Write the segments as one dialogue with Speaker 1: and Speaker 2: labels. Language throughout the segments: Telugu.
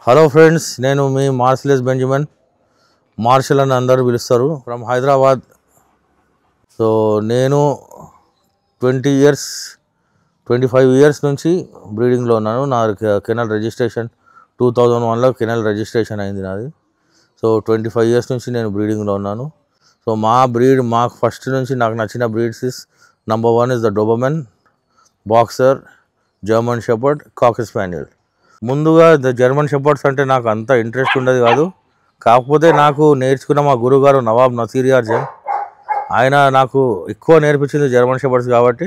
Speaker 1: హలో ఫ్రెండ్స్, నేను మీ మార్సిలెస్ బెంజమిన్, మార్షల్ అని అందరూ పిలుస్తారు, ఫ్రమ్ హైదరాబాద్. సో నేను 25 ఇయర్స్ నుంచి బ్రీడింగ్లో ఉన్నాను. నా కెనల్ రిజిస్ట్రేషన్ 2001లో కెనల్ రిజిస్ట్రేషన్ అయింది నాది. సో 25 ఇయర్స్ నుంచి నేను బ్రీడింగ్లో ఉన్నాను. సో మాకు ఫస్ట్ నుంచి నాకు నచ్చిన breeds number 1 is the Doberman, boxer, German shepherd, cocker spaniel. ముందుగా జర్మన్ షెపర్డ్స్ అంటే నాకు అంత ఇంట్రెస్ట్ ఉండేది కాదు. కాకపోతే నాకు నేర్చుకున్న మా గురువుగారు నవాబ్ నసీర్ అర్జన్, ఆయన నాకు ఎక్కువ నేర్పించింది జర్మన్ షెపర్డ్స్ కాబట్టి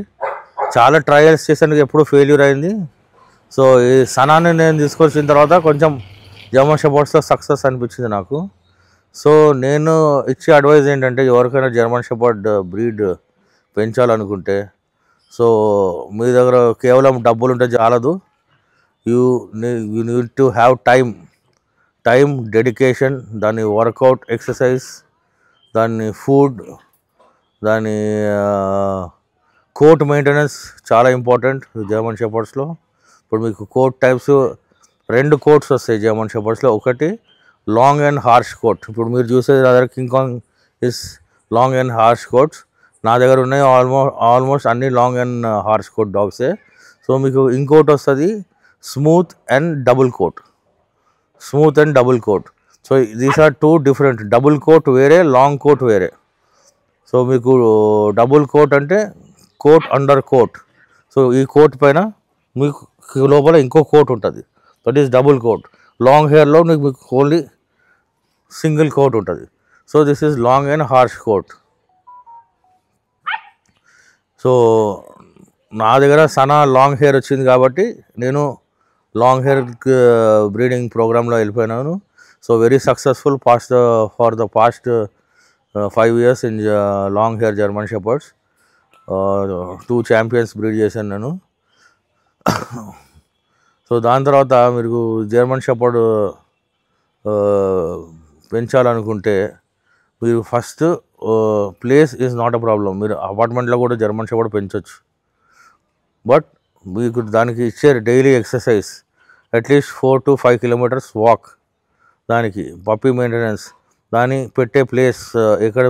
Speaker 1: చాలా ట్రయల్స్ చేసేందుకు ఎప్పుడూ ఫెయిల్యూర్ అయింది. సో ఈ సనాన్ని నేను తీసుకొచ్చిన తర్వాత కొంచెం జర్మన్ షెపర్డ్స్లో సక్సెస్ అనిపించింది నాకు. సో నేను ఇచ్చే అడ్వైజ్ ఏంటంటే, ఎవరికైనా జర్మన్ షెపర్డ్ బ్రీడ్ పెంచాలనుకుంటే, సో మీ దగ్గర కేవలం డబ్బులు ఉంటే చాలదు. You need to have time, dedication, దాని వర్కౌట్, ఎక్సర్సైజ్, దాని ఫుడ్, దాని కోట్ మెయింటెనెన్స్ చాలా ఇంపార్టెంట్ జర్మన్ షెపర్డ్స్లో. ఇప్పుడు మీకు కోట్ టైప్స్ 2 కోట్స్ వస్తాయి జర్మన్ షెపర్డ్స్లో. ఒకటి లాంగ్ అండ్ హార్ష్ కోట్. ఇప్పుడు మీరు చూసేది నా దగ్గర King Kong is long and harsh coats. నా దగ్గర ఉన్నాయి ఆల్మోస్ట్ అన్ని లాంగ్ అండ్ హార్ష్ కోట్ డాగ్సే. సో మీకు ఇంకోటి వస్తుంది smooth and double coat. So these are 2 different. Double coat వేరే, లాంగ్ కోట్ వేరే. సో మీకు డబుల్ కోట్ అంటే కోట్ అండర్ కోట్. సో ఈ కోట్ పైన మీకు లోపల ఇంకో కోట్ ఉంటుంది, that is double coat. Long హెయిర్లో మీకు ఓన్లీ సింగిల్ కోట్ ఉంటుంది. So this is long and harsh quote. So నా దగ్గర సనా లాంగ్ హెయిర్ వచ్చింది కాబట్టి నేను లాంగ్ హెయిర్ బ్రీడింగ్ ప్రోగ్రాంలో వెళ్ళిపోయినాను. So very successful for the past 5 years in long hair German shepherds. 2 champions breed చేశాను నేను. సో దాని తర్వాత మీరు జర్మన్ షెపర్డ్ పెంచాలనుకుంటే, మీరు first place is not a problem. మీరు అపార్ట్మెంట్లో కూడా జర్మన్ షెపర్డ్ పెంచవచ్చు. బట్ మీకు దానికి ఇచ్చే daily exercise at least 4 to 5 kilometers walk, దానికి పప్పీ మెయింటెనెన్స్, దాని పెట్టే ప్లేస్ ఎక్కడ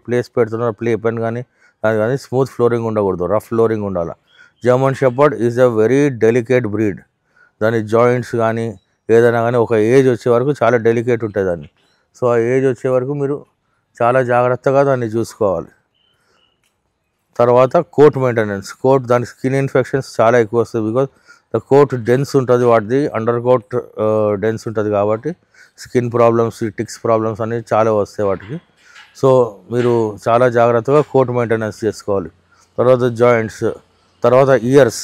Speaker 1: ప్లేస్ పెడుతున్నారు, ప్లే పెన్ కానీ అది కానీ స్మూత్ ఫ్లోరింగ్ ఉండకూడదు, రఫ్ ఫ్లోరింగ్ ఉండాలి. German shepherd is a very delicate breed. దాని జాయింట్స్ కానీ ఏదైనా కానీ ఒక ఏజ్ వచ్చే వరకు చాలా డెలికేట్ ఉంటుంది దాన్ని. సో ఆ ఏజ్ వచ్చే వరకు మీరు చాలా జాగ్రత్తగా దాన్ని చూసుకోవాలి. తర్వాత కోట్ మెయింటెనెన్స్. దాని స్కిన్ ఇన్ఫెక్షన్స్ చాలా ఎక్కువ వస్తుంది. బికాజ్ ద కోట్ డెన్స్ ఉంటుంది, వాటిది అండర్ కోట్ డెన్స్ ఉంటుంది కాబట్టి స్కిన్ ప్రాబ్లమ్స్, టిక్స్ ప్రాబ్లమ్స్ అనేవి చాలా వస్తాయి వాటికి. సో మీరు చాలా జాగ్రత్తగా కోట్ మెయింటెనెన్స్ చేసుకోవాలి. తర్వాత జాయింట్స్, తర్వాత ఇయర్స్.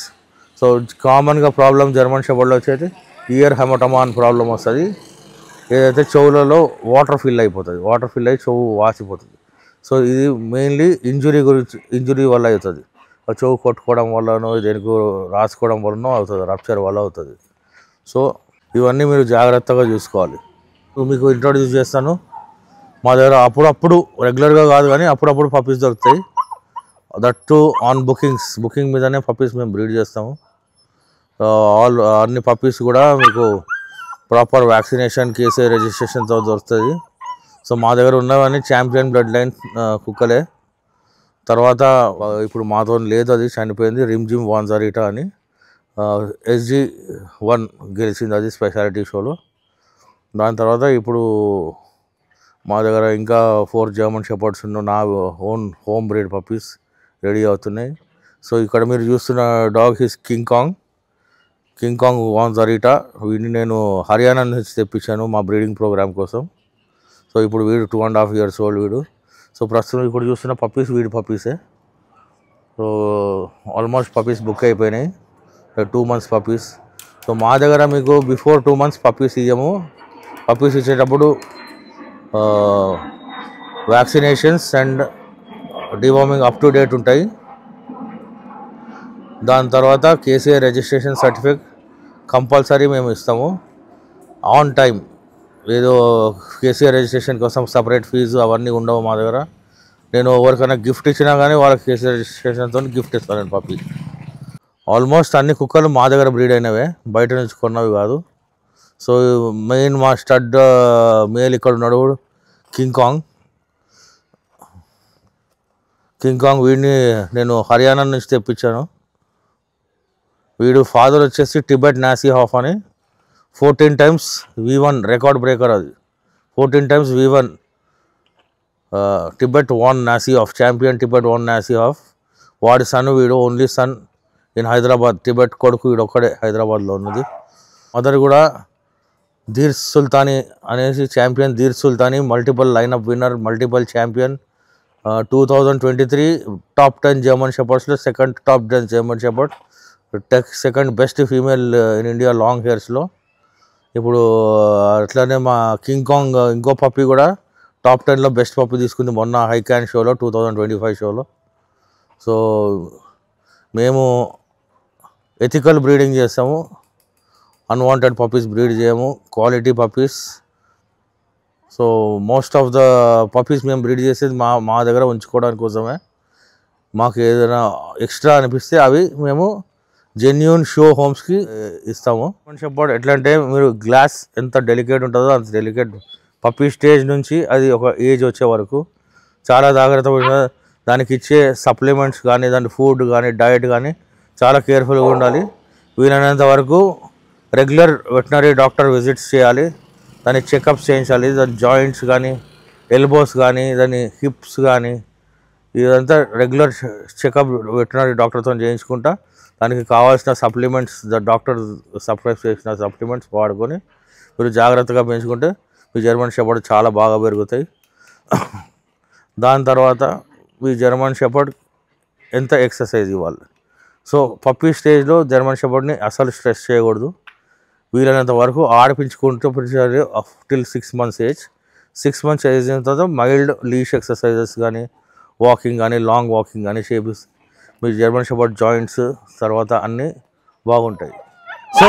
Speaker 1: సో కామన్గా ప్రాబ్లం జర్మన్ షెపర్డ్లో వచ్చేది ఇయర్ హెమటమా అని ప్రాబ్లం వస్తుంది. ఏదైతే చెవులలో వాటర్ ఫిల్ అయ్యి చెవు వాసిపోతుంది. సో ఇది మెయిన్లీ ఇంజురీ వల్ల అవుతుంది. చెవు కొట్టుకోవడం వల్లనో దేనికి రాసుకోవడం వల్లనో అవుతుంది, రప్చర్ వల్ల అవుతుంది. సో ఇవన్నీ మీరు జాగ్రత్తగా చూసుకోవాలి. మీకు ఇంట్రొడ్యూస్ చేస్తాను. మా దగ్గర అప్పుడప్పుడు, రెగ్యులర్గా కాదు కానీ అప్పుడప్పుడు పప్పీస్ దొరుకుతాయి. దట్టు ఆన్ బుకింగ్ మీదనే పప్పీస్ మేము బ్రీడ్ చేస్తాము. అన్ని పప్పీస్ కూడా మీకు ప్రాపర్ వ్యాక్సినేషన్, కేసీఐ రిజిస్ట్రేషన్తో దొరుకుతుంది. సో మా దగ్గర ఉన్నవన్నీ ఛాంపియన్ బ్లడ్ లైన్ కుక్కలే. తర్వాత ఇప్పుడు మాతో లేదు, అది చనిపోయింది, రిమ్జిమ్ వాన్జారిటా అని SG1 గెలిచింది అది స్పెషాలిటీ షోలో. దాని తర్వాత ఇప్పుడు మా దగ్గర ఇంకా 4 జర్మన్ షెపర్డ్స్ నా own home breed puppies ready అవుతున్నాయి. సో ఇక్కడ మీరు చూస్తున్న డాగ్ హిస్ కింగ్ కాంగ్ వాన్జారిటా. వీడిని నేను హర్యానా నుంచి తెప్పించాను మా బ్రీడింగ్ ప్రోగ్రామ్ కోసం. సో ఇప్పుడు వీడు 2.5 years ఓల్డ్ వీడు. సో ప్రస్తుతం ఇప్పుడు చూస్తున్న పప్పీస్ వీడి పప్పీసే. సో ఆల్మోస్ట్ పప్పీస్ బుక్ అయిపోయినాయి, 2 months పప్పీస్. సో మా దగ్గర మీకు బిఫోర్ 2 months పప్పీస్ ఇయ్యము. పప్పీస్ ఇచ్చేటప్పుడు vaccinations and deworming up to date ఉంటాయి. దాని తర్వాత కేసీఐ రిజిస్ట్రేషన్ సర్టిఫికేట్ కంపల్సరీ మేము ఇస్తాము ఆన్ టైం. ఏదో కేసీఐ రిజిస్ట్రేషన్ కోసం సపరేట్ ఫీజు అవన్నీ ఉండవు మా దగ్గర. నేను ఎవరికైనా గిఫ్ట్ ఇచ్చినా కానీ వాళ్ళకి కేసీఐ రిజిస్ట్రేషన్తో గిఫ్ట్ ఇస్తాను పప్పీ. ఆల్మోస్ట్ అన్ని కుక్కలు మా దగ్గర బ్రీడ్ అయినవే, బయట నుంచి కొన్నవి కాదు. సో మెయిన్ మా స్టడ్ మేల్ ఇక్కడ ఉన్నాడు కింగ్ కాంగ్. వీడిని నేను హర్యానా నుంచి తెప్పించాను. వీడు ఫాదర్ వచ్చేసి టిబెట్ నాసీ హాఫ్ అని 14 times V1 రికార్డ్ బ్రేకర్. అది 14 times V1 టిబెట్ వన్ నాసీ హాఫ్ ఛాంపియన్. టిబెట్ వన్ నాసీ హాఫ్. వాడి సన్ వీడు, only son in Hyderabad. Tibet కొడుకు వీడు ఒక్కడే హైదరాబాద్లో ఉన్నది. మదర్ కూడా ధీర్ సుల్తానీ అనేసి champion. Dheer Sultani multiple lineup winner, multiple champion. 2023 top 10 German షెపర్డ్స్లో second top 10 German shepherd. Second best female in India long హెయిర్స్లో. ఇప్పుడు అట్లనే మా కింగ్ కాంగ్ ఇంకో పప్పి కూడా టాప్ 10లో బెస్ట్ పప్పి తీసుకుంది మొన్న హైకాన్ షోలో 2025 షోలో. సో మేము ఎథికల్ బ్రీడింగ్ చేస్తాము, అన్వాంటెడ్ పప్పీస్ బ్రీడ్ చేయము, quality puppies. So most of the puppies మేము బ్రీడ్ చేసేది మా దగ్గర ఉంచుకోవడానికి కోసమే. మాకు ఏదైనా ఎక్స్ట్రా అనిపిస్తే అవి మేము జెన్యూన్ షో హోమ్స్కి ఇస్తాము. షెపర్డ్ ఎట్లా అంటే మీరు గ్లాస్ ఎంత డెలికేట్ ఉంటుందో అంత డెలికేట్. పప్పీ స్టేజ్ నుంచి అది ఒక ఏజ్ వచ్చే వరకు చాలా జాగ్రత్తగా దానికి ఇచ్చే సప్లిమెంట్స్ కానీ, దాని ఫుడ్ కానీ, డయట్ కానీ చాలా కేర్ఫుల్గా ఉండాలి. వీలైనంత వరకు రెగ్యులర్ వెటనరీ డాక్టర్ విజిట్స్ చేయాలి, దాని చెకప్స్ చేయించాలి. దాని జాయింట్స్ కానీ, ఎల్బోస్ కానీ, దాని హిప్స్ కానీ ఇదంతా రెగ్యులర్ చెకప్ వెటనరీ డాక్టర్తో చేయించుకుంటా దానికి కావాల్సిన సప్లిమెంట్స్ డాక్టర్ సప్లై చేసిన సప్లిమెంట్స్ వాడుకొని మీరు జాగ్రత్తగా పెంచుకుంటే మీ జర్మన్ షెపర్డ్ చాలా బాగా పెరుగుతాయి. దాని తర్వాత మీ జర్మన్ షెపర్డ్ ఎంత ఎక్సర్సైజ్ ఇవ్వాలి. సో పప్పీ స్టేజ్లో జర్మన్ షెపర్డ్ని అసలు స్ట్రెస్ చేయకూడదు. వీలైనంత వరకు ఆడిపించుకుంటూ till 6 months age. 6 months age అయిన తర్వాత మైల్డ్ లీష్ ఎక్సర్సైజెస్ కానీ, వాకింగ్ కానీ, లాంగ్ వాకింగ్ కానీ చేపిస్తే మీ జర్మన్ షెపర్డ్ జాయింట్స్ తర్వాత అన్నీ బాగుంటాయి. సో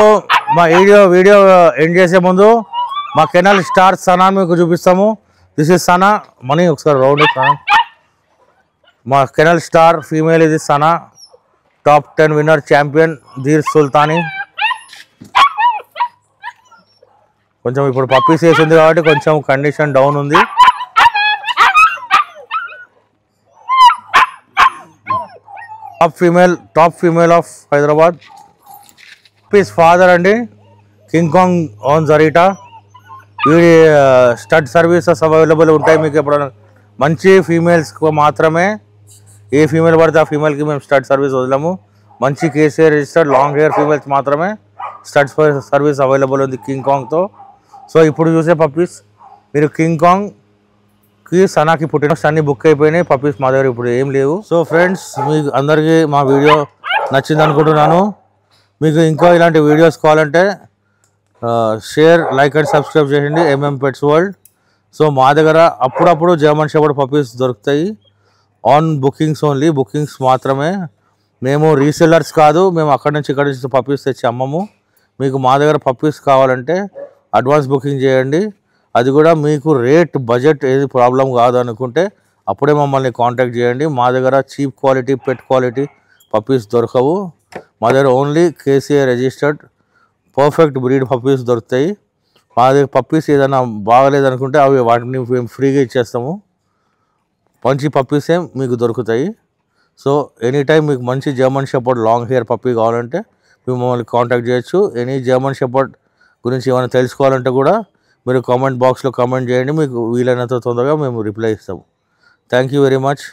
Speaker 1: మా వీడియో ఎండ్ చేసే ముందు మా కెనాల్ స్టార్ సనా మీకు చూపిస్తాము. This is Sana. మనీ ఒకసారి రౌండ్ సనా. మా కెనాల్ స్టార్ ఫీమేల్ ఇది Sana. Top 10 winner champion Dheer Sultani. కొంచెం ఇప్పుడు పప్పీస్ వేసింది కాబట్టి కొంచెం కండిషన్ డౌన్ ఉంది. Top female of Hyderabad. Puppies father అండి కింగ్ కాంగ్ ఆన్ జరీటా. వీడి స్టడ్ సర్వీసెస్ అవైలబుల్ ఉంటాయి మీకు. ఎప్పుడైనా మంచి ఫీమేల్స్కి మాత్రమే, ఏ ఫీమేల్ పడితే ఆ ఫీమేల్కి మేము స్టడ్ సర్వీస్ వదిలాము. మంచి కేసీఆర్ రిజిస్టర్డ్ లాంగ్ హెయిర్ ఫీమేల్స్ మాత్రమే స్టడ్ సర్వీస్ అవైలబుల్ ఉంది కింగ్ కాంగ్తో. సో ఇప్పుడు చూసే పప్పీస్ మీరు కింగ్ కాంగ్కి సనాకి పుట్టిన అన్ని బుక్ అయిపోయినాయి. పప్పీస్ మా దగ్గర ఇప్పుడు ఏం లేవు. సో ఫ్రెండ్స్ మీకు అందరికీ మా వీడియో నచ్చింది అనుకుంటున్నాను. మీకు ఇంకా ఇలాంటి వీడియోస్ కావాలంటే షేర్, లైక్ అండ్ సబ్స్క్రైబ్ చేయండి పెట్స్ వరల్డ్. సో మా దగ్గర అప్పుడప్పుడు జర్మన్ షెపర్డ్ పప్పీస్ దొరుకుతాయి. ఆన్ బుకింగ్స్ ఓన్లీ, బుకింగ్స్ మాత్రమే. మేము రీసెల్లర్స్ కాదు, మేము అక్కడి నుంచి పప్పీస్ తెచ్చి అమ్మము. మీకు మా దగ్గర పప్పీస్ కావాలంటే అడ్వాన్స్ బుకింగ్ చేయండి. అది కూడా మీకు రేట్ బడ్జెట్ ఏది ప్రాబ్లం కాదు అనుకుంటే అప్పుడే మమ్మల్ని కాంటాక్ట్ చేయండి. మా దగ్గర చీప్ క్వాలిటీ పెట్ క్వాలిటీ పప్పీస్ దొరకవు. మా దగ్గర only KCR registered perfect breed puppies దొరుకుతాయి. మా దగ్గర పప్పీస్ ఏదైనా బాగలేదనుకుంటే అవి వాటిని మేము ఫ్రీగా ఇచ్చేస్తాము. మంచి పప్పీసే మీకు దొరుకుతాయి. సో ఎనీ టైం మీకు మంచి German shepherd long hair puppy కావాలంటే మేము మమ్మల్ని కాంటాక్ట్ చేయొచ్చు. ఎనీ జర్మన్ షెపర్డ్ గురించి ఏమైనా తెలుసుకోవాలంటే కూడా మీరు కామెంట్ బాక్స్లో కామెంట్ చేయండి. మీకు వీలైనంత తొందరగా మేము రిప్లై ఇస్తాము. Thank you very much.